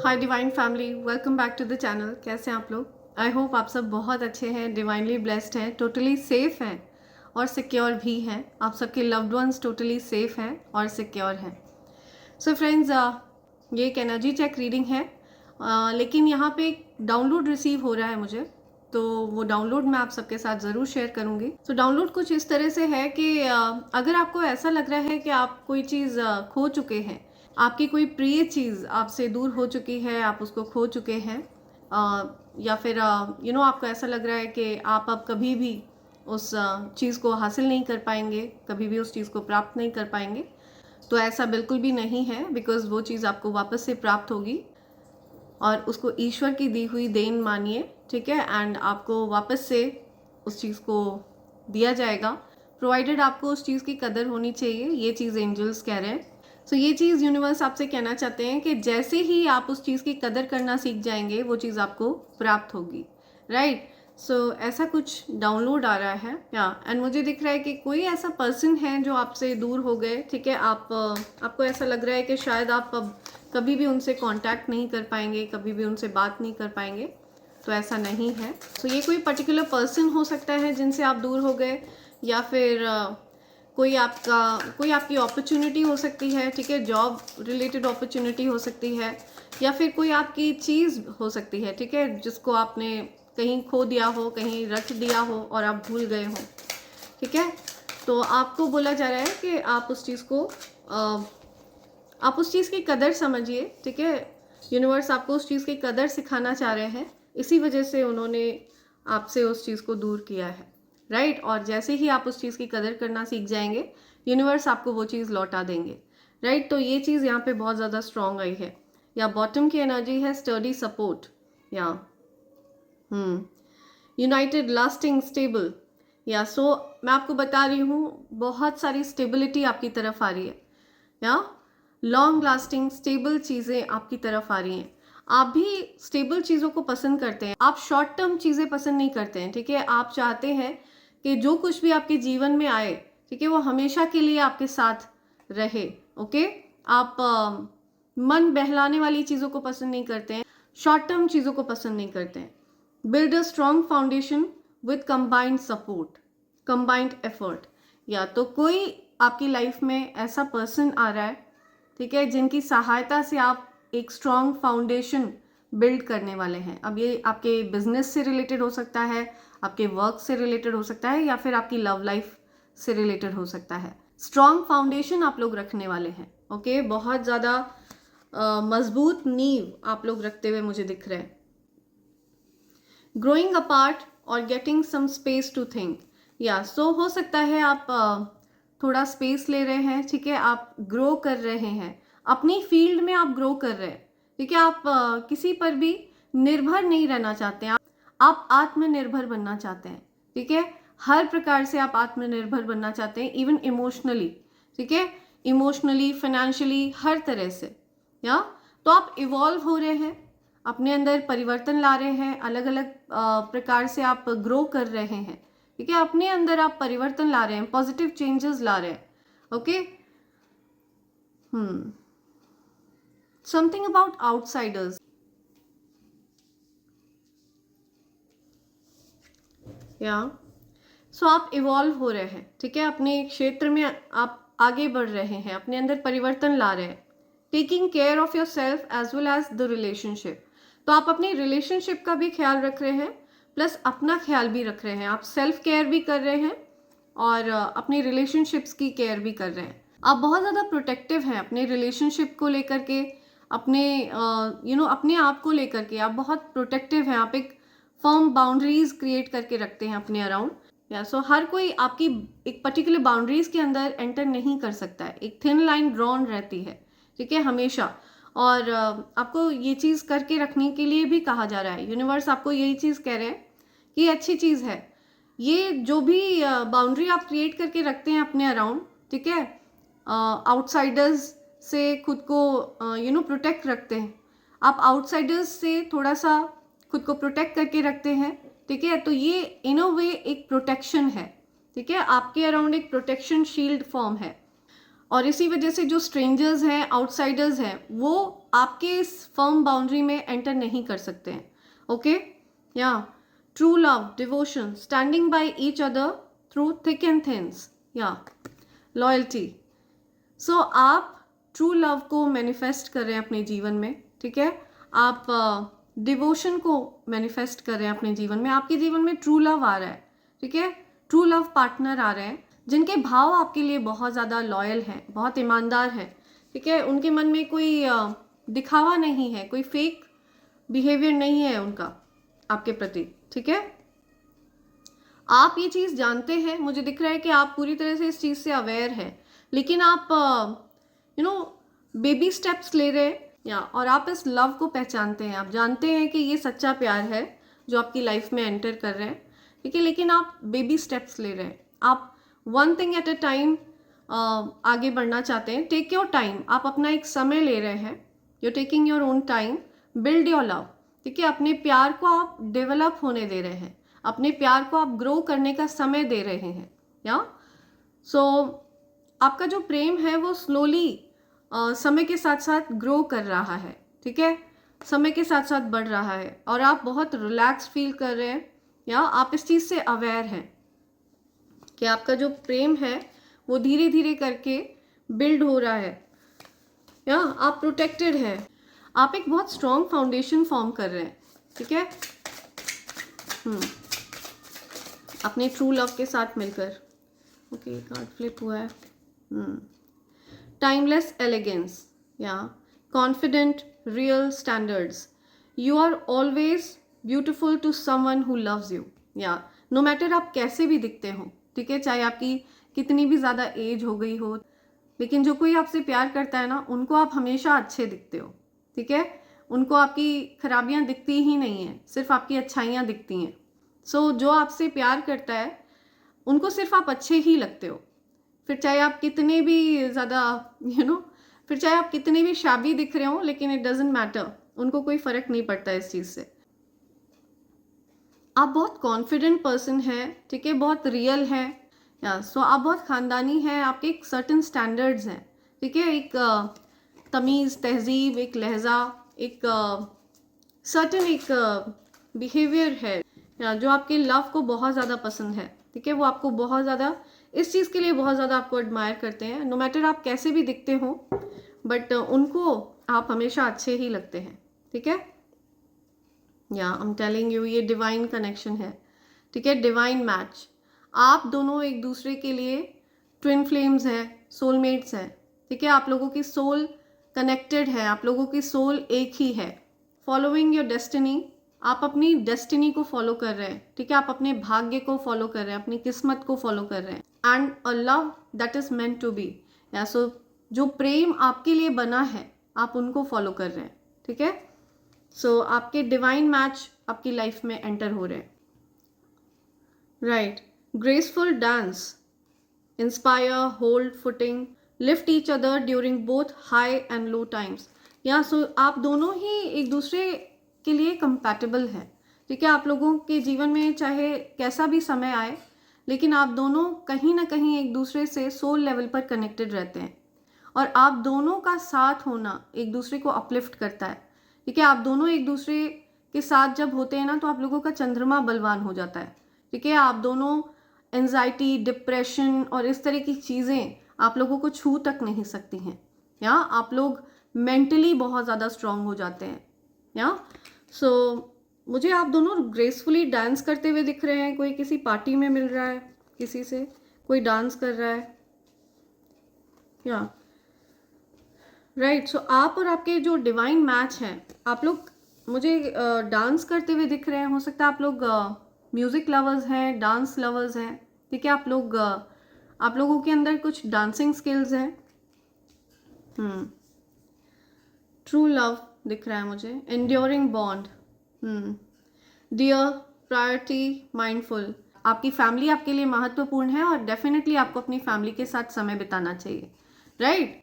Hi divine family, welcome back to the channel. कैसे हैं आप लोग? आई होप आप सब बहुत अच्छे हैं, डिवाइनली ब्लेस्ड हैं, टोटली सेफ हैं और सिक्योर भी हैं। आप सबके लव्ड वंस टोटली सेफ हैं और सिक्योर हैं। सो फ्रेंड्स, ये एक एनर्जी चेक रीडिंग है, लेकिन यहाँ पे एक डाउनलोड रिसीव हो रहा है मुझे, तो वो डाउनलोड मैं आप सबके साथ ज़रूर शेयर करूँगी। तो डाउनलोड कुछ इस तरह से है कि अगर आपको ऐसा लग रहा है कि आप कोई चीज़ खो चुके हैं, आपकी कोई प्रिय चीज़ आपसे दूर हो चुकी है, आप उसको खो चुके हैं, या फिर आपको ऐसा लग रहा है कि आप अब कभी भी उस चीज़ को हासिल नहीं कर पाएंगे, कभी भी उस चीज़ को प्राप्त नहीं कर पाएंगे, तो ऐसा बिल्कुल भी नहीं है। बिकॉज़ वो चीज़ आपको वापस से प्राप्त होगी और उसको ईश्वर की दी हुई देन मानिए, ठीक है। एंड आपको वापस से उस चीज़ को दिया जाएगा, प्रोवाइडेड आपको उस चीज़ की कदर होनी चाहिए। ये चीज़ एंजल्स कह रहे हैं। सो ये चीज़ यूनिवर्स आपसे कहना चाहते हैं कि जैसे ही आप उस चीज़ की कदर करना सीख जाएंगे, वो चीज़ आपको प्राप्त होगी, राइट। सो ऐसा कुछ डाउनलोड आ रहा है या एंड मुझे दिख रहा है कि कोई ऐसा पर्सन है जो आपसे दूर हो गए, ठीक है। आपको ऐसा लग रहा है कि शायद आप अब कभी भी उनसे कांटेक्ट नहीं कर पाएंगे, कभी भी उनसे बात नहीं कर पाएंगे, तो ऐसा नहीं है। तो ये कोई पर्टिकुलर पर्सन हो सकता है जिनसे आप दूर हो गए, या फिर कोई आपकी अपॉर्चुनिटी हो सकती है, ठीक है। जॉब रिलेटेड अपॉर्चुनिटी हो सकती है, या फिर कोई आपकी चीज़ हो सकती है, ठीक है, जिसको आपने कहीं खो दिया हो, कहीं रख दिया हो और आप भूल गए हो, ठीक है। तो आपको बोला जा रहा है कि आप उस चीज़ की कदर समझिए, ठीक है। यूनिवर्स आपको उस चीज़ की कदर सिखाना चाह रहे हैं, इसी वजह से उन्होंने आपसे उस चीज़ को दूर किया है, राइट। और जैसे ही आप उस चीज़ की कदर करना सीख जाएंगे, यूनिवर्स आपको वो चीज़ लौटा देंगे, राइट। तो ये चीज़ यहाँ पे बहुत ज़्यादा स्ट्रॉन्ग आई है। या बॉटम की एनर्जी है स्टडी सपोर्ट, या यूनाइटेड लास्टिंग स्टेबल, या सो मैं आपको बता रही हूँ बहुत सारी स्टेबिलिटी आपकी तरफ आ रही है, या लॉन्ग लास्टिंग स्टेबल चीज़ें आपकी तरफ आ रही हैं। आप भी स्टेबल चीज़ों को पसंद करते हैं, आप शॉर्ट टर्म चीज़ें पसंद नहीं करते हैं, ठीक है। आप चाहते हैं कि जो कुछ भी आपके जीवन में आए, ठीक है, वो हमेशा के लिए आपके साथ रहे, ओके। आप मन बहलाने वाली चीज़ों को पसंद नहीं करते हैं, शॉर्ट टर्म चीज़ों को पसंद नहीं करते हैं। Build a strong foundation with combined support, combined effort. या तो कोई आपकी लाइफ में ऐसा पर्सन आ रहा है, ठीक है, जिनकी सहायता से आप एक स्ट्रॉन्ग फाउंडेशन बिल्ड करने वाले हैं। अब ये आपके बिजनेस से रिलेटेड हो सकता है, आपके वर्क से रिलेटेड हो सकता है, या फिर आपकी लव लाइफ से रिलेटेड हो सकता है। स्ट्रॉन्ग फाउंडेशन आप लोग रखने वाले हैं, ओके। बहुत ज़्यादा मजबूत नींव आप लोग रखते हुए मुझे दिख रहे हैं। ग्रोइंग अपार्ट और getting some space to think, या सो हो सकता है आप थोड़ा स्पेस ले रहे हैं, ठीक है। आप ग्रो कर रहे हैं, अपनी फील्ड में आप ग्रो कर रहे हैं, ठीक है। आप किसी पर भी निर्भर नहीं रहना चाहते हैं, आप आत्मनिर्भर बनना चाहते हैं, ठीक है। हर प्रकार से आप आत्मनिर्भर बनना चाहते हैं, इवन इमोशनली, ठीक है, इमोशनली, फाइनेंशियली, हर तरह से, या तो आप इवॉल्व हो रहे हैं, अपने अंदर परिवर्तन ला रहे हैं, अलग अलग प्रकार से आप ग्रो कर रहे हैं, ठीक है। अपने अंदर आप परिवर्तन ला रहे हैं, पॉजिटिव चेंजेस ला रहे हैं, ओके। समथिंग अबाउट आउटसाइडर्स, या सो आप इवॉल्व हो रहे हैं, ठीक है। अपने क्षेत्र में आप आगे बढ़ रहे हैं, अपने अंदर परिवर्तन ला रहे हैं। Taking care of yourself as well as the relationship, तो आप अपनी रिलेशनशिप का भी ख्याल रख रहे हैं, प्लस अपना ख्याल भी रख रहे हैं। आप सेल्फ केयर भी कर रहे हैं और अपनी रिलेशनशिप्स की केयर भी कर रहे हैं। आप बहुत ज़्यादा प्रोटेक्टिव हैं अपने रिलेशनशिप को लेकर के, अपने अपने आप को लेकर के आप बहुत प्रोटेक्टिव हैं। आप एक फर्म बाउंड्रीज क्रिएट करके रखते हैं अपने अराउंड, या सो हर कोई आपकी एक पर्टिकुलर बाउंड्रीज के अंदर एंटर नहीं कर सकता है, एक थिन लाइन ड्रॉन रहती है, ठीक है, हमेशा। और आपको ये चीज़ करके रखने के लिए भी कहा जा रहा है, यूनिवर्स आपको यही चीज़ कह रहे हैं कि ये अच्छी चीज़ है। ये जो भी बाउंड्री आप क्रिएट करके रखते हैं अपने अराउंड, ठीक है, आउटसाइडर्स से खुद को प्रोटेक्ट रखते हैं, आप आउटसाइडर्स से थोड़ा सा खुद को प्रोटेक्ट करके रखते हैं, ठीक है। तो ये इन अ वे एक प्रोटेक्शन है, ठीक है, आपके अराउंड एक प्रोटेक्शन शील्ड फॉर्म है। और इसी वजह से जो स्ट्रेंजर्स हैं, आउटसाइडर्स हैं, वो आपके इस फर्म बाउंड्री में एंटर नहीं कर सकते हैं. ओके, या true love, devotion, standing by each other through thick and thins, या लॉयल्टी. सो आप ट्रू लव को मैनिफेस्ट कर रहे हैं अपने जीवन में. ठीक है, आप डिवोशन को मैनिफेस्ट कर रहे हैं अपने जीवन में. आपके जीवन में ट्रू लव आ रहा है. ठीक है, ट्रू लव पार्टनर आ रहे हैं जिनके भाव आपके लिए बहुत ज़्यादा लॉयल हैं, बहुत ईमानदार हैं. ठीक है, उनके मन में कोई दिखावा नहीं है, कोई फेक बिहेवियर नहीं है उनका आपके प्रति. ठीक है, आप ये चीज़ जानते हैं, मुझे दिख रहा है कि आप पूरी तरह से इस चीज़ से अवेयर हैं, लेकिन आप बेबी स्टेप्स ले रहे हैं, या और आप इस लव को पहचानते हैं. आप जानते हैं कि ये सच्चा प्यार है जो आपकी लाइफ में एंटर कर रहे हैं. ठीक है, लेकिन आप बेबी स्टेप्स ले रहे हैं. आप one thing at a time आगे बढ़ना चाहते हैं. टेक योर टाइम, आप अपना एक समय ले रहे हैं. You taking your own time, build your love. ठीक है, अपने प्यार को आप डेवलप होने दे रहे हैं, अपने प्यार को आप ग्रो करने का समय दे रहे हैं. या सो आपका जो प्रेम है वो स्लोली समय के साथ साथ ग्रो कर रहा है. ठीक है, समय के साथ साथ बढ़ रहा है और आप बहुत रिलैक्स फील कर रहे हैं, या आप इस चीज़ से अवेयर हैं कि आपका जो प्रेम है वो धीरे धीरे करके बिल्ड हो रहा है, या आप प्रोटेक्टेड हैं. आप एक बहुत स्ट्रॉन्ग फाउंडेशन फॉर्म कर रहे हैं. ठीक है, अपने ट्रू लव के साथ मिलकर. ओके, कार्ड फ्लिप हुआ है. टाइमलेस एलिगेंस, या confident real standards. You are always beautiful to someone who loves you. या नो मैटर आप कैसे भी दिखते हो. ठीक है, चाहे आपकी कितनी भी ज़्यादा एज हो गई हो, लेकिन जो कोई आपसे प्यार करता है ना, उनको आप हमेशा अच्छे दिखते हो. ठीक है, उनको आपकी खराबियाँ दिखती ही नहीं हैं, सिर्फ आपकी अच्छाइयाँ दिखती हैं. सो जो आपसे प्यार करता है उनको सिर्फ आप अच्छे ही लगते हो. फिर चाहे आप कितने भी ज़्यादा फिर चाहे आप कितने भी शाबी दिख रहे हो, लेकिन इट डजेंट मैटर, उनको कोई फ़र्क नहीं पड़ता इस चीज़ से. आप बहुत कॉन्फिडेंट पर्सन हैं. ठीक है, बहुत रियल हैं. या सो आप बहुत ख़ानदानी हैं. आपके एक सर्टन स्टैंडर्ड्स हैं. ठीक है, एक तमीज़, तहजीब, एक लहजा, एक सर्टन एक बिहेवियर है, या जो आपके लव को बहुत ज़्यादा पसंद है. ठीक है, वो आपको बहुत ज़्यादा इस चीज़ के लिए बहुत ज़्यादा आपको एडमायर करते हैं. नो मैटर आप कैसे भी दिखते हो, बट उनको आप हमेशा अच्छे ही लगते हैं. ठीक है, या आई एम टेलिंग यू, ये डिवाइन कनेक्शन है. ठीक है, डिवाइन मैच. आप दोनों एक दूसरे के लिए ट्विन फ्लेम्स हैं, सोलमेट्स हैं. ठीक है, आप लोगों की सोल कनेक्टेड है, आप लोगों की सोल एक ही है. फॉलोइंग योर डेस्टिनी, आप अपनी डेस्टिनी को फॉलो कर रहे हैं. ठीक है, आप अपने भाग्य को फॉलो कर रहे हैं, अपनी किस्मत को फॉलो कर रहे हैं. And a love that is meant to be, या सो जो प्रेम आपके लिए बना है आप उनको फॉलो कर रहे हैं. ठीक है, सो आपके डिवाइन मैच आपकी लाइफ में एंटर हो रहे हैं. Right, graceful dance, inspire, hold footing, lift each other during both high and low times. या सो आप दोनों ही एक दूसरे के लिए कंपैटिबल है. ठीक है, आप लोगों के जीवन में चाहे कैसा भी समय आए, लेकिन आप दोनों कहीं ना कहीं एक दूसरे से सोल लेवल पर कनेक्टेड रहते हैं, और आप दोनों का साथ होना एक दूसरे को अपलिफ्ट करता है. ठीक है, आप दोनों एक दूसरे के साथ जब होते हैं ना, तो आप लोगों का चंद्रमा बलवान हो जाता है. ठीक है, आप दोनों एंजाइटी, डिप्रेशन और इस तरह की चीज़ें आप लोगों को छू तक नहीं सकती हैं. या आप लोग मेंटली बहुत ज़्यादा स्ट्रांग हो जाते हैं. या सो मुझे आप दोनों ग्रेसफुली डांस करते हुए दिख रहे हैं. कोई किसी पार्टी में मिल रहा है, किसी से कोई डांस कर रहा है. या राइट, सो आप और आपके जो डिवाइन मैच हैं, आप लोग मुझे डांस करते हुए दिख रहे हैं. हो सकता है आप लोग म्यूज़िक लवर्स हैं, डांस लवर्स हैं. ठीक है, आप लोगों के अंदर कुछ डांसिंग स्किल्स हैं. ट्रू लव दिख रहा है मुझे, enduring bond, dear, priority, mindful. आपकी फैमिली आपके लिए महत्वपूर्ण है और डेफिनेटली आपको अपनी फैमिली के साथ समय बिताना चाहिए. राइट,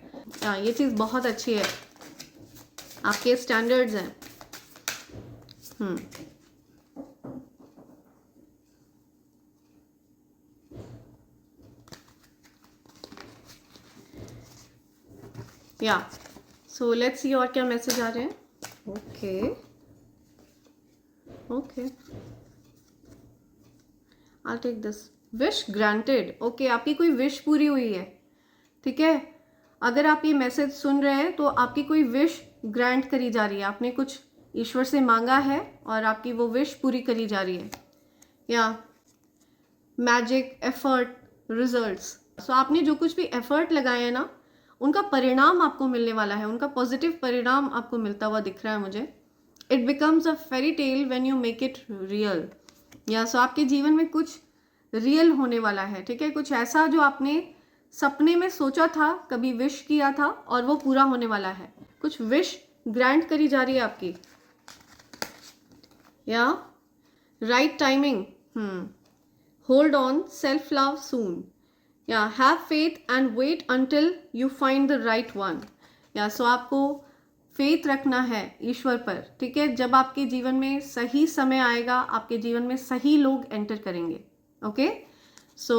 ये चीज़ बहुत अच्छी है. आपके स्टैंडर्ड्स हैं. या सो लेट्स सी और क्या मैसेज आ रहे हैं. Okay okay, I take this. Wish granted. Okay, आपकी कोई विश पूरी हुई है. ठीक है, अगर आप ये मैसेज सुन रहे हैं तो आपकी कोई विश ग्रांट करी जा रही है. आपने कुछ ईश्वर से मांगा है और आपकी वो विश पूरी करी जा रही है. या मैजिक, एफर्ट, रिजल्ट्स. सो आपने जो कुछ भी एफर्ट लगाए हैं ना, उनका परिणाम आपको मिलने वाला है. उनका पॉजिटिव परिणाम आपको मिलता हुआ दिख रहा है मुझे. It becomes a fairy tale when you make it real. या सो आपके जीवन में कुछ रियल होने वाला है. ठीक है, कुछ ऐसा जो आपने सपने में सोचा था, कभी विश किया था और वो पूरा होने वाला है. कुछ विश ग्रांट करी जा रही है आपकी. या right timing. Hold on, self love soon. या have faith and wait until you find the right one. या सो आपको फेथ रखना है ईश्वर पर. ठीक है, जब आपके जीवन में सही समय आएगा, आपके जीवन में सही लोग एंटर करेंगे. ओके, सो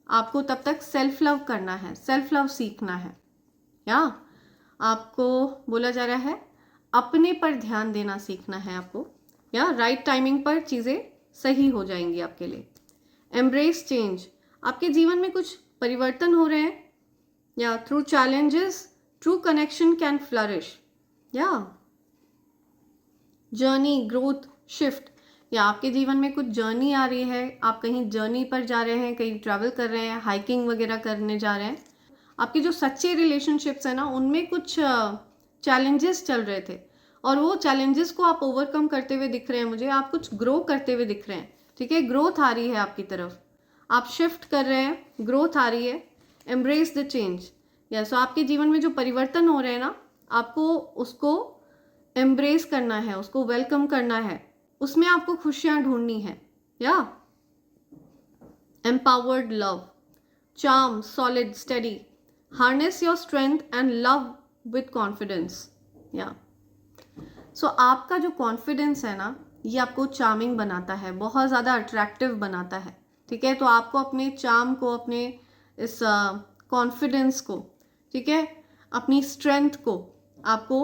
आपको तब तक सेल्फ लव करना है, सेल्फ लव सीखना है. या आपको बोला जा रहा है अपने पर ध्यान देना सीखना है आपको. या राइट टाइमिंग पर चीज़ें सही हो जाएंगी आपके लिए. Embrace change. आपके जीवन में कुछ परिवर्तन हो रहे हैं. या through challenges true connection can flourish. या जर्नी, ग्रोथ, शिफ्ट. या आपके जीवन में कुछ जर्नी आ रही है, आप कहीं जर्नी पर जा रहे हैं, कहीं ट्रैवल कर रहे हैं, हाइकिंग वगैरह करने जा रहे हैं. आपके जो सच्चे रिलेशनशिप्स हैं ना, उनमें कुछ चैलेंजेस चल रहे थे और वो चैलेंजेस को आप ओवरकम करते हुए दिख रहे हैं मुझे. आप कुछ ग्रो करते हुए दिख रहे हैं. ठीक है, ग्रोथ आ रही है आपकी तरफ, आप शिफ्ट कर रहे हैं, ग्रोथ आ रही है. Embrace the change. या सो आपके जीवन में जो परिवर्तन हो रहे हैं ना, आपको उसको एम्ब्रेस करना है, उसको वेलकम करना है, उसमें आपको खुशियां ढूंढनी है. या empowered love, charm, solid, steady. Harness your strength and love with confidence. या सो आपका जो कॉन्फिडेंस है ना, ये आपको चार्मिंग बनाता है, बहुत ज़्यादा अट्रैक्टिव बनाता है. ठीक है, तो आपको अपने चार्म को, अपने इस कॉन्फिडेंस को, ठीक है, अपनी स्ट्रेंथ को आपको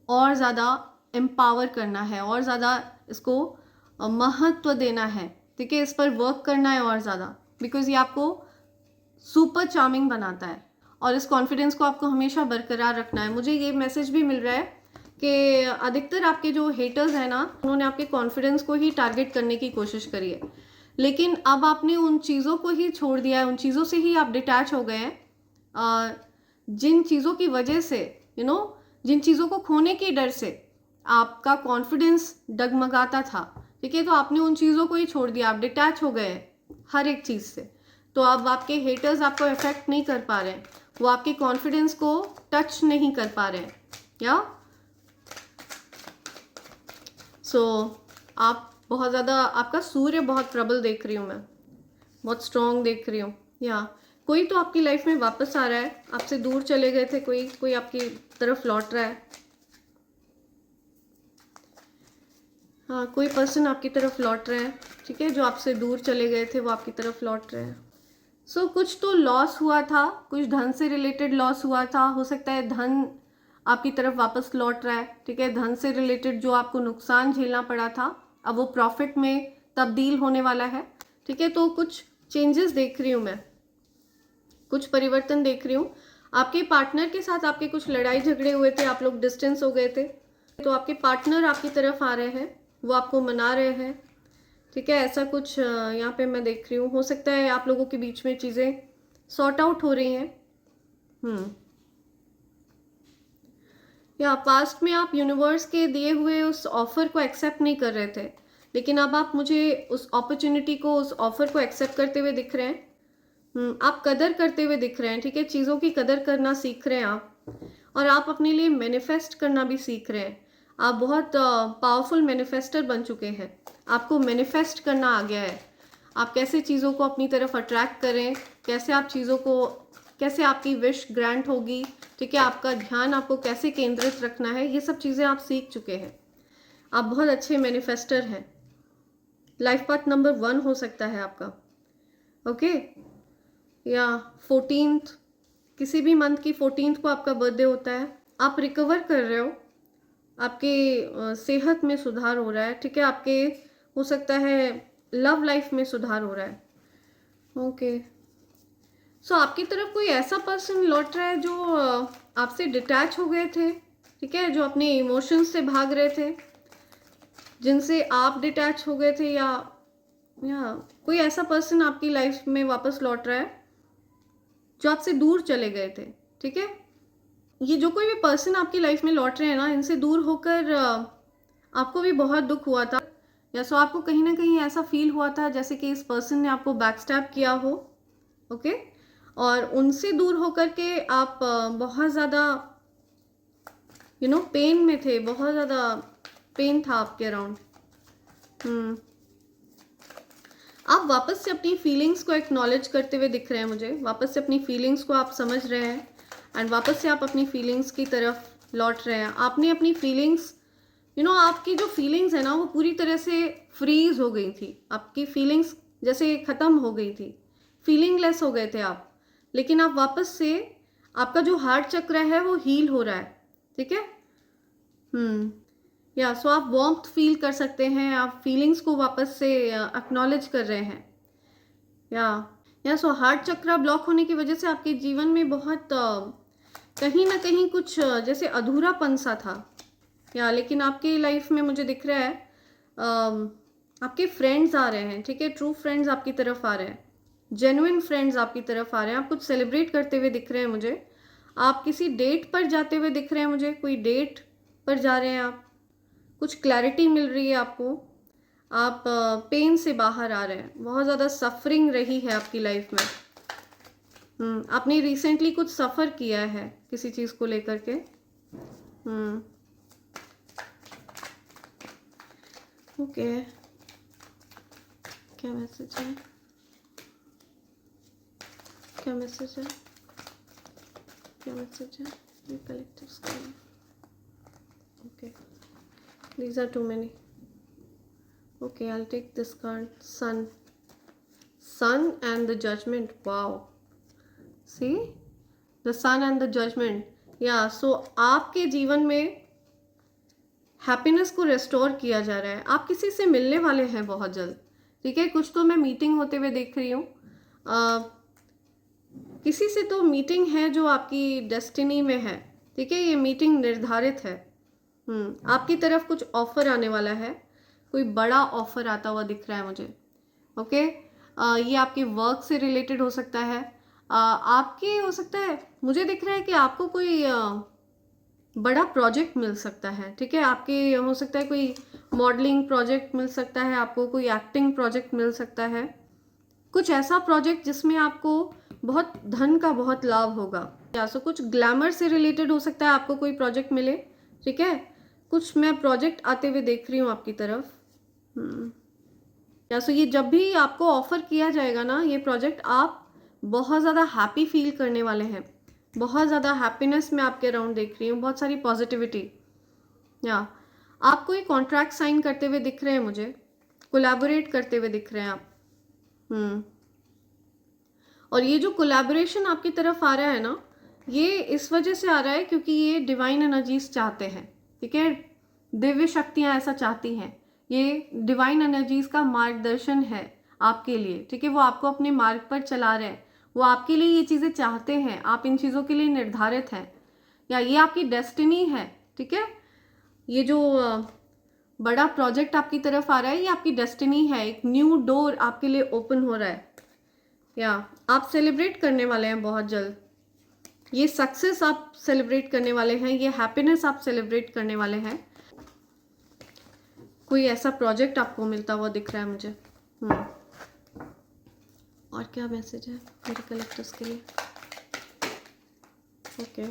और ज़्यादा एम्पावर करना है, और ज़्यादा इसको महत्व देना है. ठीक है, इस पर वर्क करना है और ज़्यादा, बिकॉज ये आपको सुपर चार्मिंग बनाता है और इस कॉन्फिडेंस को आपको हमेशा बरकरार रखना है. मुझे ये मैसेज भी मिल रहा है कि अधिकतर आपके जो हेटर्स हैं ना, उन्होंने आपके कॉन्फिडेंस को ही टारगेट करने की कोशिश करी है, लेकिन अब आपने उन चीज़ों को ही छोड़ दिया है, उन चीज़ों से ही आप डिटैच हो गए हैं जिन चीज़ों की वजह से, जिन चीज़ों को खोने के डर से आपका कॉन्फिडेंस डगमगाता था. ठीक है, तो आपने उन चीज़ों को ही छोड़ दिया, आप डिटैच हो गए हर एक चीज़ से. तो अब आपके हेटर्स आपको इफेक्ट नहीं कर पा रहे हैं, वो आपके कॉन्फिडेंस को टच नहीं कर पा रहे हैं. या सो आप बहुत ज़्यादा, आपका सूर्य बहुत प्रबल देख रही हूँ मैं, बहुत स्ट्रॉन्ग देख रही हूँ. या कोई तो आपकी लाइफ में वापस आ रहा है, आपसे दूर चले गए थे, कोई आपकी तरफ लौट रहा है. हाँ, कोई पर्सन आपकी तरफ लौट रहे हैं. ठीक है, जो आपसे दूर चले गए थे वो आपकी तरफ लौट रहे हैं. सो कुछ तो लॉस हुआ था, कुछ धन से रिलेटेड लॉस हुआ था. हो सकता है धन आपकी तरफ वापस लौट रहा है. ठीक है, धन से रिलेटेड जो आपको नुकसान झेलना पड़ा था, अब वो प्रॉफिट में तब्दील होने वाला है. ठीक है, तो कुछ चेंजेस देख रही हूँ मैं, कुछ परिवर्तन देख रही हूँ. आपके पार्टनर के साथ आपके कुछ लड़ाई झगड़े हुए थे, आप लोग डिस्टेंस हो गए थे, तो आपके पार्टनर आपकी तरफ आ रहे हैं, वो आपको मना रहे हैं. ठीक है, ऐसा कुछ यहाँ पे मैं देख रही हूँ. हो सकता है आप लोगों के बीच में चीज़ें सॉर्ट आउट हो रही हैं. या पास्ट में आप यूनिवर्स के दिए हुए उस ऑफ़र को एक्सेप्ट नहीं कर रहे थे, लेकिन अब आप मुझे उस अपॉर्चुनिटी को, उस ऑफ़र को एक्सेप्ट करते हुए दिख रहे हैं. आप कदर करते हुए दिख रहे हैं. ठीक है, चीज़ों की कदर करना सीख रहे हैं आप, और आप अपने लिए मैनिफेस्ट करना भी सीख रहे हैं. आप बहुत पावरफुल मैनिफेस्टर बन चुके हैं. आपको मैनिफेस्ट करना आ गया है. आप कैसे चीज़ों को अपनी तरफ अट्रैक्ट करें, कैसे आप चीज़ों को, कैसे आपकी विश ग्रांट होगी. ठीक है, आपका ध्यान आपको कैसे केंद्रित रखना है, ये सब चीज़ें आप सीख चुके हैं. आप बहुत अच्छे मैनिफेस्टर हैं. लाइफ पाथ नंबर 1 हो सकता है आपका. ओके, या 14th किसी भी मंथ की 14th को आपका बर्थडे होता है, आप रिकवर कर रहे हो, आपके सेहत में सुधार हो रहा है, ठीक है, आपके हो सकता है लव लाइफ में सुधार हो रहा है। ओके, सो आपकी तरफ कोई ऐसा पर्सन लौट रहा है जो आपसे डिटैच हो गए थे, ठीक है, जो अपने इमोशंस से भाग रहे थे, जिनसे आप डिटैच हो गए थे, या कोई ऐसा पर्सन आपकी लाइफ में वापस लौट रहा है जो आपसे दूर चले गए थे, ठीक है। ये जो कोई भी पर्सन आपकी लाइफ में लौट रहे हैं ना, इनसे दूर होकर आपको भी बहुत दुख हुआ था, या सो आपको कहीं ना कहीं ऐसा फील हुआ था जैसे कि इस पर्सन ने आपको बैकस्टैब किया हो, ओके। और उनसे दूर होकर के आप बहुत ज़्यादा पेन में थे, बहुत ज़्यादा पेन था आपके अराउंड। आप वापस से अपनी फीलिंग्स को एक्नॉलेज करते हुए दिख रहे हैं मुझे, वापस से अपनी फीलिंग्स को आप समझ रहे हैं, एंड वापस से आप अपनी फीलिंग्स की तरफ लौट रहे हैं। आपने अपनी फीलिंग्स आपकी जो फीलिंग्स है ना, वो पूरी तरह से फ्रीज हो गई थी, आपकी फीलिंग्स जैसे ख़त्म हो गई थी, फीलिंगलेस हो गए थे आप, लेकिन आप वापस से, आपका जो हार्ट चक्र है वो हील हो रहा है, ठीक है। या सो आप वार्मथ फील कर सकते हैं, आप फीलिंग्स को वापस से एक्नॉलेज कर रहे हैं। या सो हार्ट चक्र ब्लॉक होने की वजह से आपके जीवन में बहुत कहीं ना कहीं कुछ जैसे अधूरापन सा था, लेकिन आपकी लाइफ में मुझे दिख रहा है आपके फ्रेंड्स आ रहे हैं, ठीक है, ट्रू फ्रेंड्स आपकी तरफ आ रहे हैं, जेन्युइन फ्रेंड्स आपकी तरफ आ रहे हैं, आप कुछ सेलिब्रेट करते हुए दिख रहे हैं मुझे, आप किसी डेट पर जाते हुए दिख रहे हैं मुझे, कोई डेट पर जा रहे हैं आप, कुछ क्लैरिटी मिल रही है आपको, आप पेन से बाहर आ रहे हैं, बहुत ज़्यादा सफरिंग रही है आपकी लाइफ में। आपने रिसेंटली कुछ सफ़र किया है किसी चीज़ को लेकर के। ओके, क्या मैसेज है, क्या मैसेज है, क्या मैसेज है, ये कलेक्टिव्स का है। Okay, these are too many. Okay, I'll take this card. Sun and the Judgment. Wow, see, the Sun and the Judgment. So आपके जीवन में हैप्पीनेस को रेस्टोर किया जा रहा है, आप किसी से मिलने वाले हैं बहुत जल्द, ठीक है। कुछ तो मैं मीटिंग होते हुए देख रही हूँ, किसी से तो मीटिंग है जो आपकी डेस्टिनी में है, ठीक है, ये मीटिंग निर्धारित है। आपकी तरफ कुछ ऑफर आने वाला है, कोई बड़ा ऑफर आता हुआ दिख रहा है मुझे, ओके। ये आपके वर्क से रिलेटेड हो सकता है, आपके हो सकता है, मुझे दिख रहा है कि आपको कोई बड़ा प्रोजेक्ट मिल सकता है, ठीक है, आपके हो सकता है कोई मॉडलिंग प्रोजेक्ट मिल सकता है, आपको कोई एक्टिंग प्रोजेक्ट मिल सकता है, कुछ ऐसा प्रोजेक्ट जिसमें आपको बहुत धन का बहुत लाभ होगा, या सो कुछ ग्लैमर से रिलेटेड हो सकता है, आपको कोई प्रोजेक्ट मिले, ठीक है। कुछ मैं प्रोजेक्ट आते हुए देख रही हूँ आपकी तरफ। या सो ये जब भी आपको ऑफर किया जाएगा ना ये प्रोजेक्ट, आप बहुत ज़्यादा हैप्पी फील करने वाले हैं, बहुत ज़्यादा हैप्पीनेस में आपके अराउंड देख रही हूँ, बहुत सारी पॉजिटिविटी। आप कोई कॉन्ट्रैक्ट साइन करते हुए दिख रहे हैं मुझे, कोलैबोरेट करते हुए दिख रहे हैं आप। और ये जो कोलैबोरेशन आपकी तरफ आ रहा है ना, ये इस वजह से आ रहा है क्योंकि ये डिवाइन एनर्जीज चाहते हैं, ठीक है, दिव्य शक्तियाँ ऐसा चाहती हैं, ये डिवाइन एनर्जीज का मार्गदर्शन है आपके लिए, ठीक है, वो आपको अपने मार्ग पर चला रहे हैं, वो आपके लिए ये चीज़ें चाहते हैं, आप इन चीज़ों के लिए निर्धारित हैं, या ये आपकी डेस्टिनी है, ठीक है। ये जो बड़ा प्रोजेक्ट आपकी तरफ आ रहा है ये आपकी डेस्टिनी है, एक न्यू डोर आपके लिए ओपन हो रहा है, या आप सेलिब्रेट करने वाले हैं बहुत जल्द, ये सक्सेस आप सेलिब्रेट करने वाले हैं, ये हैप्पीनेस आप सेलिब्रेट करने वाले हैं, कोई ऐसा प्रोजेक्ट आपको मिलता हुआ दिख रहा है मुझे। और क्या मैसेज है मेरे कलेक्टर्स के लिए? ओके,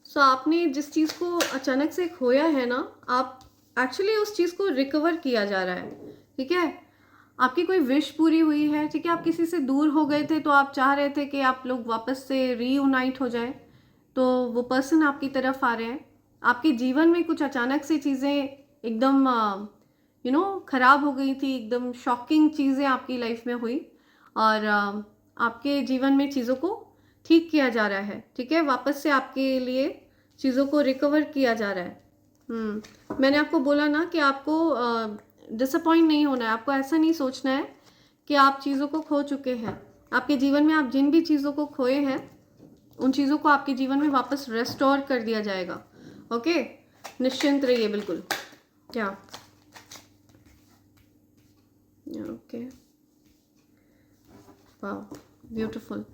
सो आपने जिस चीज़ को अचानक से खोया है ना, आप एक्चुअली उस चीज़ को रिकवर किया जा रहा है, ठीक है, आपकी कोई विश पूरी हुई है, ठीक है, आप किसी से दूर हो गए थे तो आप चाह रहे थे कि आप लोग वापस से रीयूनाइट हो जाए, तो वो पर्सन आपकी तरफ आ रहे हैं, आपके जीवन में कुछ अचानक से चीज़ें एकदम ख़राब हो गई थी, एकदम शॉकिंग चीज़ें आपकी लाइफ में हुई, और आपके जीवन में चीज़ों को ठीक किया जा रहा है, ठीक है, वापस से आपके लिए चीज़ों को रिकवर किया जा रहा है। मैंने आपको बोला ना कि आपको डिसअपॉइंट नहीं होना है, आपको ऐसा नहीं सोचना है कि आप चीज़ों को खो चुके हैं। आपके जीवन में आप जिन भी चीज़ों को खोए हैं उन चीज़ों को आपके जीवन में वापस रेस्टोर कर दिया जाएगा। ओके, निश्चिंत रहिए बिल्कुल। क्या ओके, वाह, ब्यूटीफुल।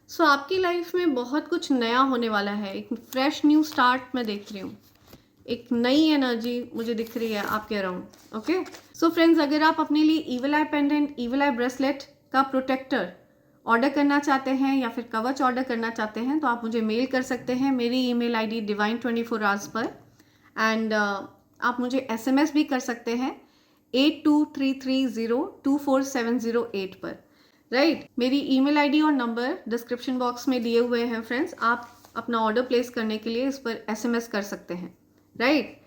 सो आपकी लाइफ में बहुत कुछ नया होने वाला है, एक फ्रेश न्यू स्टार्ट मैं देख रही हूँ, एक नई एनर्जी मुझे दिख रही है आपके अराउंड। ओके, सो फ्रेंड्स, अगर आप अपने लिए ईविल आई पेंडेंट, ईविल आई ब्रेसलेट का प्रोटेक्टर ऑर्डर करना चाहते हैं या फिर कवच ऑर्डर करना चाहते हैं तो आप मुझे मेल कर सकते हैं मेरी ईमेल आईडी divine24 hours पर। एंड आप मुझे एसएमएस भी कर सकते हैं 8233024708 पर, राइट। मेरी ईमेल आईडी और नंबर डिस्क्रिप्शन बॉक्स में दिए हुए हैं फ्रेंड्स। आप अपना ऑर्डर प्लेस करने के लिए इस पर एसएमएस कर सकते हैं, राइट,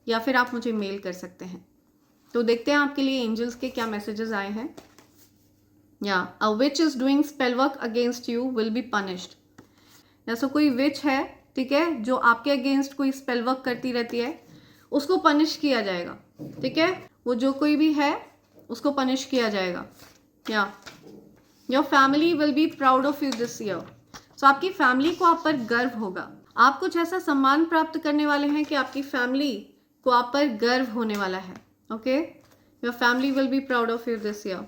या फिर आप मुझे मेल कर सकते हैं। तो देखते हैं आपके लिए एंजल्स के क्या मैसेजेस आए हैं। या a witch is doing spell work against you will be punished. जैसे कोई विच है, ठीक है, जो आपके अगेंस्ट कोई स्पेल वर्क करती रहती है, उसको पनिश किया जाएगा, ठीक है, वो जो कोई भी है उसको पनिश किया जाएगा। या your family will be proud of you this year. So आपकी फैमिली को आप पर गर्व होगा। आप कुछ ऐसा सम्मान प्राप्त करने वाले हैं कि आपकी फैमिली को आप पर गर्व होने वाला है। Okay, your family will be proud of you this year.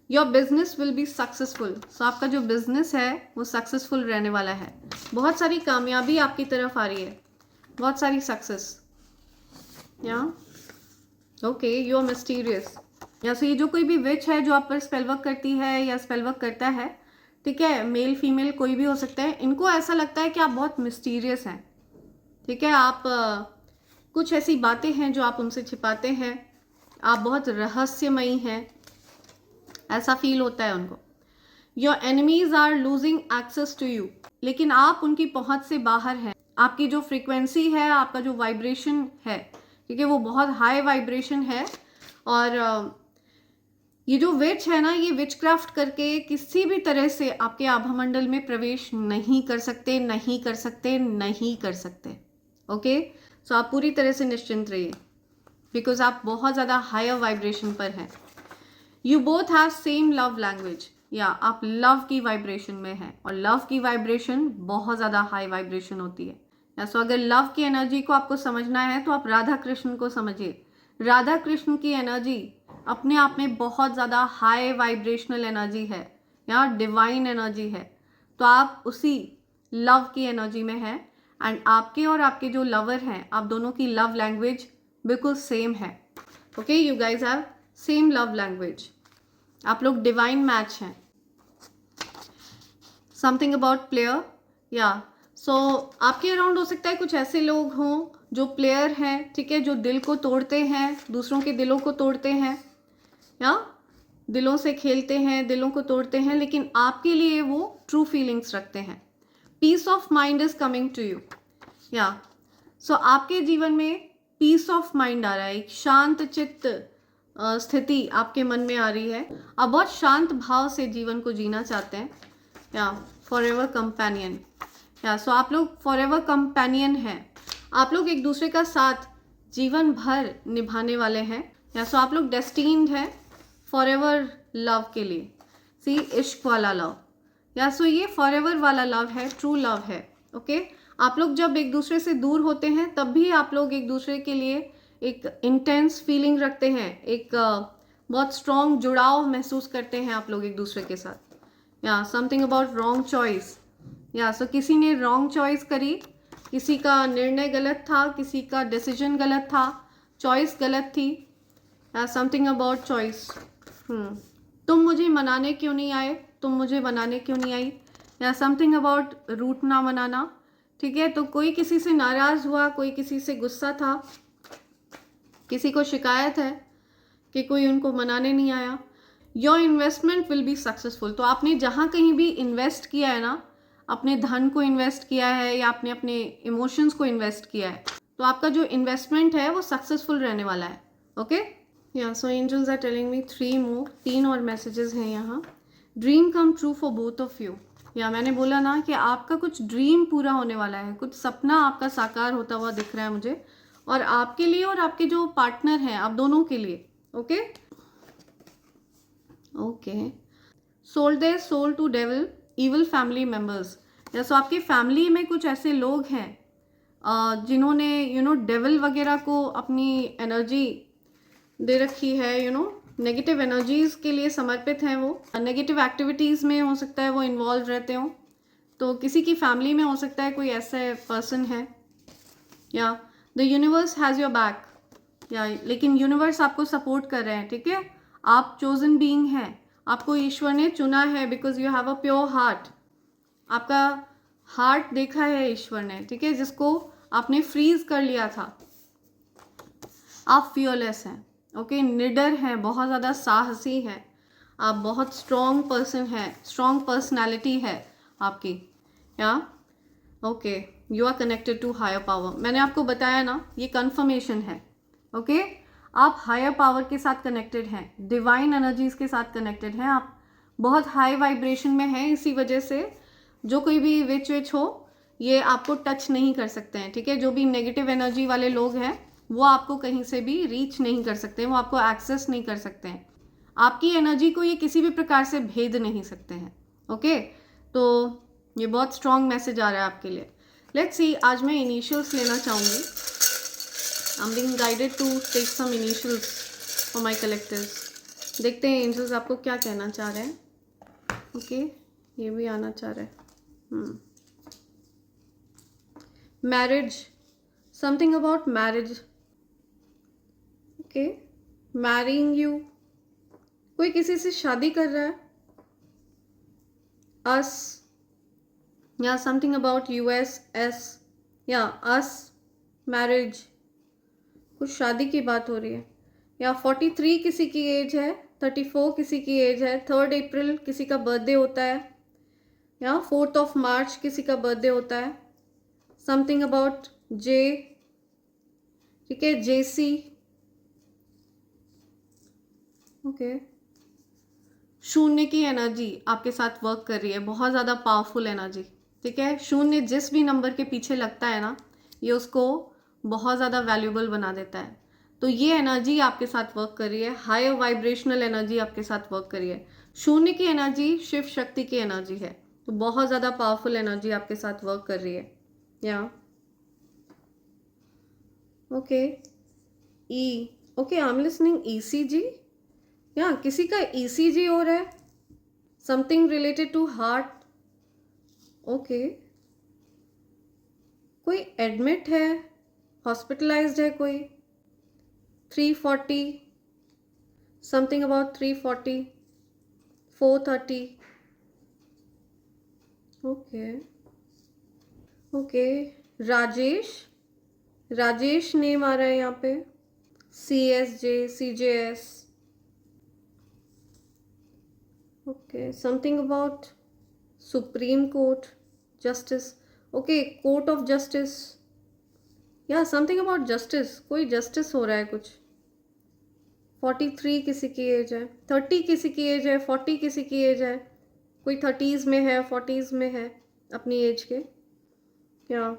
Your business will be successful. So आपका जो बिजनेस है वो सक्सेसफुल रहने वाला है। बहुत सारी कामयाबी आपकी तरफ आ रही है, बहुत सारी सक्सेस। या ओके, यू आर मिस्टीरियस। या सो ये जो कोई भी विच है जो आप पर स्पेल वर्क करती है या स्पेल वर्क करता है, ठीक है, मेल फीमेल कोई भी हो सकता है, इनको ऐसा लगता है कि आप बहुत मिस्टीरियस हैं, ठीक है, आप कुछ ऐसी बातें हैं जो आप उनसे छिपाते हैं, आप बहुत रहस्यमयी हैं, ऐसा फील होता है उनको। Your enemies are losing access to you. लेकिन आप उनकी पहुंच से बाहर हैं। आपकी जो फ्रीक्वेंसी है, आपका जो वाइब्रेशन है, ठीक है, वो बहुत हाई वाइब्रेशन है। और ये जो विच है ना, ये विचक्राफ्ट करके किसी भी तरह से आपके आभामंडल में प्रवेश नहीं कर सकते, नहीं कर सकते, नहीं कर सकते। ओके, सो आप पूरी तरह से निश्चिंत रहिए बिकॉज आप बहुत ज़्यादा हायर वाइब्रेशन पर हैं। You both have same love language. या आप लव की वाइब्रेशन में हैं और लव की वाइब्रेशन बहुत ज़्यादा हाई वाइब्रेशन होती है। या सो अगर लव की एनर्जी को आपको समझना है तो आप राधा कृष्ण को समझिए। राधा कृष्ण की एनर्जी अपने आप में बहुत ज़्यादा हाई वाइब्रेशनल एनर्जी है या डिवाइन एनर्जी है। तो आप उसी लव की एनर्जी में हैं एंड आपके और आपके जो लवर हैं, आप दोनों की लव लैंग्वेज बिल्कुल सेम है। Okay, you guys have same love language. आप लोग डिवाइन मैच हैं। Something about player. या सो आपके अराउंड हो सकता है कुछ ऐसे लोग हों जो प्लेयर हैं, ठीक है, जो दिल को तोड़ते हैं, दूसरों के दिलों को तोड़ते हैं, या दिलों से खेलते हैं, दिलों को तोड़ते हैं, लेकिन आपके लिए वो ट्रू फीलिंग्स रखते हैं। Peace of mind is coming to you. या सो आपके जीवन में पीस ऑफ माइंड आ रहा है, एक शांत चित्त स्थिति आपके मन में आ रही है। आप बहुत शांत भाव से जीवन को जीना चाहते हैं। या फॉर एवर कंपेनियन। या सो आप लोग फॉर एवर कंपेनियन हैं। आप लोग एक दूसरे का साथ जीवन भर निभाने वाले हैं। या सो आप लोग डेस्टिन्ड हैं फॉर एवर लव के लिए। सी, इश्क वाला लव। या सो ये फॉर एवर वाला लव है, ट्रू लव है। ओके, आप लोग जब एक दूसरे से दूर होते हैं तब भी आप लोग एक दूसरे के लिए एक इंटेंस फीलिंग रखते हैं, एक बहुत स्ट्रॉन्ग जुड़ाव महसूस करते हैं आप लोग एक दूसरे के साथ। या समथिंग अबाउट रॉन्ग चॉइस। या सो किसी ने रॉन्ग चॉइस करी, किसी का निर्णय गलत था, किसी का डिसीजन गलत था, चॉइस गलत थी। या समथिंग अबाउट चॉइस। तुम मुझे मनाने क्यों नहीं आए, तुम मुझे मनाने क्यों नहीं आई। या समथिंग अबाउट रूट ना मनाना, ठीक है, तो कोई किसी से नाराज़ हुआ, कोई किसी से गुस्सा था, किसी को शिकायत है कि कोई उनको मनाने नहीं आया। Your investment will be successful. तो आपने जहाँ कहीं भी इन्वेस्ट किया है ना, अपने धन को इन्वेस्ट किया है या आपने अपने इमोशंस को इन्वेस्ट किया है, तो आपका जो इन्वेस्टमेंट है वो सक्सेसफुल रहने वाला है। ओके, या सो एंजल्स आर टेलिंग मी 3 और मैसेजेस हैं यहाँ। Dream come true for both of you. या मैंने बोला ना कि आपका कुछ ड्रीम पूरा होने वाला है, कुछ सपना आपका साकार होता हुआ दिख रहा है मुझे, और आपके लिए और आपके जो पार्टनर हैं, आप दोनों के लिए। Okay okay, sold their soul to devil evil family members. या सो आपकी फैमिली में कुछ ऐसे लोग हैं जिन्होंने डेविल वगैरह को अपनी एनर्जी दे रखी है, नेगेटिव एनर्जीज के लिए समर्पित हैं, वो नेगेटिव एक्टिविटीज़ में हो सकता है वो इन्वॉल्व रहते हों। तो किसी की फैमिली में हो सकता है कोई ऐसे पर्सन है, या the universe has your back, या लेकिन यूनिवर्स आपको सपोर्ट कर रहे हैं, ठीक है। आप चोजन बीइंग हैं, आपको ईश्वर ने चुना है because you have a pure heart. आपका हार्ट देखा है ईश्वर ने, ठीक है, जिसको आपने फ्रीज कर लिया था। आप फियरलेस हैं, ओके, निडर हैं, बहुत ज़्यादा साहसी हैं, आप बहुत स्ट्रॉन्ग पर्सन हैं, स्ट्रॉन्ग पर्सनैलिटी है आपकी। या okay, you are connected to higher power. मैंने आपको बताया ना, ये कन्फर्मेशन है। ओके, आप हायर पावर के साथ कनेक्टेड हैं, डिवाइन एनर्जीज के साथ कनेक्टेड हैं, आप बहुत हाई वाइब्रेशन में हैं। इसी वजह से जो कोई भी विच हो, ये आपको टच नहीं कर सकते हैं, ठीक है। जो भी नेगेटिव एनर्जी वाले लोग हैं वो आपको कहीं से भी रीच नहीं कर सकते हैं, वो आपको एक्सेस नहीं कर सकते हैं, आपकी एनर्जी को ये किसी भी प्रकार से भेद नहीं सकते हैं। ओके, तो ये बहुत स्ट्रॉन्ग मैसेज आ रहा है आपके लिए। लेट्स सी, आज मैं इनिशियल्स लेना चाहूँगी। I am being guided to take some initials for my collectives. देखते हैं एंजल्स आपको क्या कहना चाह रहे हैं। ओके, ये भी आना चाह रहा है। Marriage, something about marriage. Okay, marrying you, कोई किसी से शादी कर रहा है। अस, या समथिंग अबाउट US, या अस, मैरिज, कुछ शादी की बात हो रही है। या 43 किसी की एज है, 34 किसी की एज है, 3 अप्रैल किसी का बर्थडे होता है, या 4 मार्च किसी का बर्थडे होता है। समथिंग अबाउट जे, ठीक है, JC। ओके, शून्य की एनर्जी आपके साथ वर्क कर रही है, बहुत ज़्यादा पावरफुल एनर्जी, ठीक है। शून्य जिस भी नंबर के पीछे लगता है ना, ये उसको बहुत ज़्यादा वैल्यूबल बना देता है। तो ये एनर्जी आपके साथ वर्क कर रही है, हायर वाइब्रेशनल एनर्जी आपके साथ वर्क कर रही है। शून्य की एनर्जी शिव शक्ति की एनर्जी है, तो बहुत ज़्यादा पावरफुल एनर्जी आपके साथ वर्क कर रही है। या okay, uh, okay, I am listening ECG। या किसी का ECG हो रहा है, something related to heart. Okay, कोई एडमिट है, हॉस्पिटलाइज्ड है कोई। 340, something about 340, 430। Okay okay, Rajesh, Rajesh name आ रहा है यहाँ पे। CSJ, CJS। Okay, something about supreme court, justice. Okay, court of justice, या समथिंग अबाउट जस्टिस, कोई जस्टिस हो रहा है कुछ। 43 किसी की एज है, 30 किसी की एज है, 40 किसी की एज है, कोई 30s में है, 40s में है अपनी एज के। या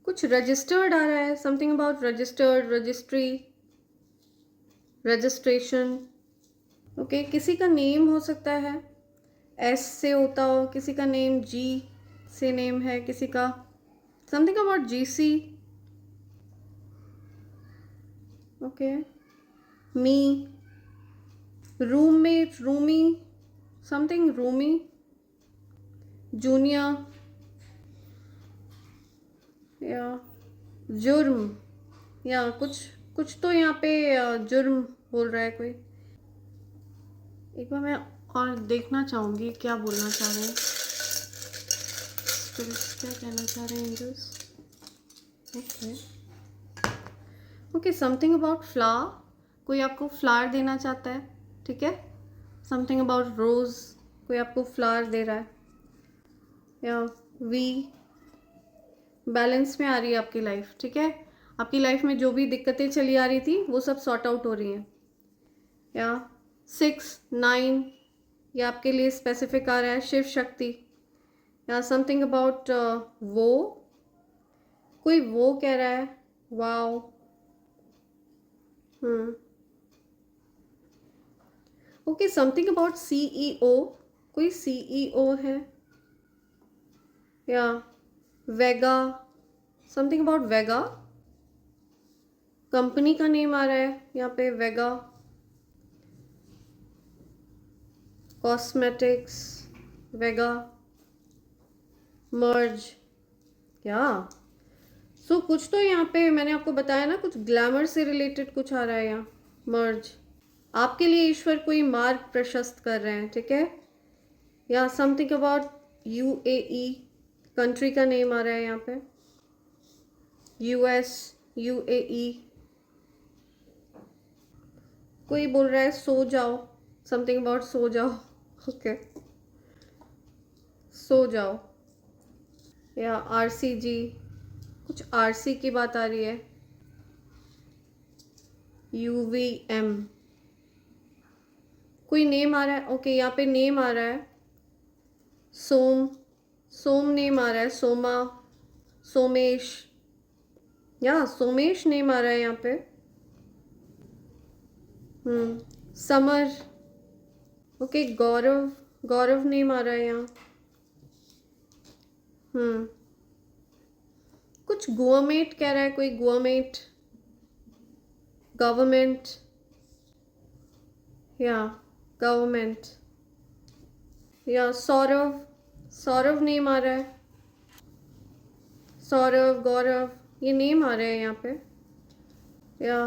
कुछ रजिस्टर्ड आ रहा है, something about registered, registry, registration. Okay, किसी का नेम हो सकता है S से होता हो, किसी का नेम G से नेम है, किसी का something about GC। Okay, me, roommate, Rumi, something Rumi, junior, या जुर्म, या कुछ तो यहाँ पे जुर्म बोल रहा है कोई। एक बार मैं और देखना चाहूँगी क्या बोलना चाह रहे हैं, क्या कहना चाह रहे हैं angels. Okay okay, something about flower, कोई आपको फ्लावर देना चाहता है, ठीक है। समथिंग अबाउट रोज़, कोई आपको फ्लावर दे रहा है। या वी, बैलेंस में आ रही है आपकी लाइफ, ठीक है। आपकी लाइफ में जो भी दिक्कतें चली आ रही थी वो सब सॉर्ट आउट हो रही हैं। या 6, 9 ये आपके लिए स्पेसिफिक आ रहा है, शिव शक्ति या समथिंग अबाउट वो, कोई वो कह रहा है, wow. Okay, something about CEO, कोई सीईओ है, या वेगा, समथिंग अबाउट वेगा, कंपनी का नेम आ रहा है यहाँ पे, वेगा कॉस्मेटिक्स, वेगा मर्ज, क्या सो कुछ तो यहाँ पे मैंने आपको बताया ना, कुछ ग्लैमर से रिलेटेड कुछ आ रहा है यहाँ, मर्ज। आपके लिए ईश्वर कोई मार्ग प्रशस्त कर रहे हैं, ठीक है, या समथिंग अबाउट यूएई, कंट्री का नेम आ रहा है यहाँ पे, यूएस, यूएई। कोई बोल रहा है सो जाओ, समथिंग अबाउट सो जाओ, ओके सो जाओ, या आरसीजी, कुछ आरसी की बात आ रही है, यूवीएम, कोई नेम आ रहा है, ओके यहाँ पे नेम आ रहा है सोम, सोम नेम आ रहा है, सोमा, सोमेश, या सोमेश नेम आ रहा है यहाँ पे, समर, ओके गौरव, गौरव नेम आ रहा है यहाँ, कुछ गुआमेट कह रहा है, कोई गुआमेट, गवर्नमेंट, या गवर्नमेंट, या सौरव, सौरव नेम आ रहा है, सौरव, गौरव, ये नेम आ रहे हैं यहाँ पे, या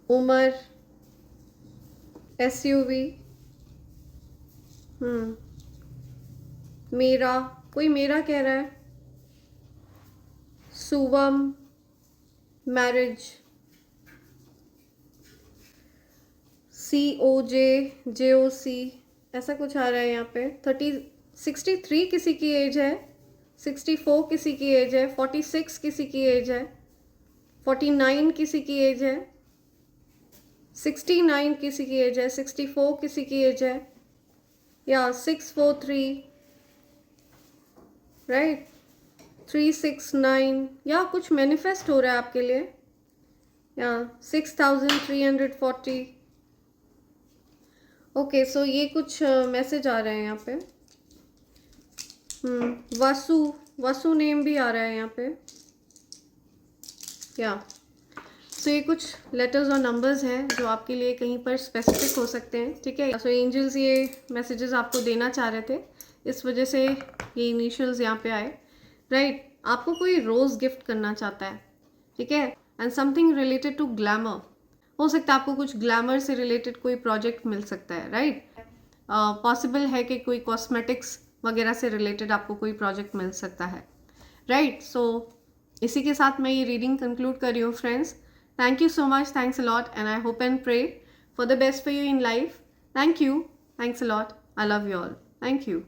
उमर, एसयूवी, मेरा, कोई मेरा कह रहा है, सुवम, मैरिज, COJ, JOC, ऐसा कुछ आ रहा है यहाँ पे। 63 किसी की एज है, 64 किसी की एज है, 46 किसी की एज है, 49 किसी की एज है, 69 किसी की एज है, 64 किसी की एज है, या 643, राइट, 369, या कुछ मैनिफेस्ट हो रहा है आपके लिए, या 6340। ओके सो ये कुछ मैसेज आ रहे हैं यहाँ पे। वासु, वासु नेम भी आ रहा है यहाँ पे, या सो ये कुछ लेटर्स और नंबर्स हैं जो आपके लिए कहीं पर स्पेसिफिक हो सकते हैं, ठीक है। सो एंजल्स ये मैसेजेस आपको देना चाह रहे थे, इस वजह से ये इनिशियल्स यहाँ पे आए, राइट। आपको कोई रोज़ गिफ्ट करना चाहता है, ठीक है, and something related to glamour, हो सकता है आपको कुछ ग्लैमर से रिलेटेड कोई प्रोजेक्ट मिल सकता है, राइट। पॉसिबल है कि कोई कॉस्मेटिक्स वगैरह से रिलेटेड आपको कोई प्रोजेक्ट मिल सकता है, राइट। सो इसी के साथ मैं ये रीडिंग कंक्लूड कर रही हूँ friends. Thank you so much, thanks a lot, and I hope and pray for the best for you in life. Thank you, thanks a lot, I love you all, thank you.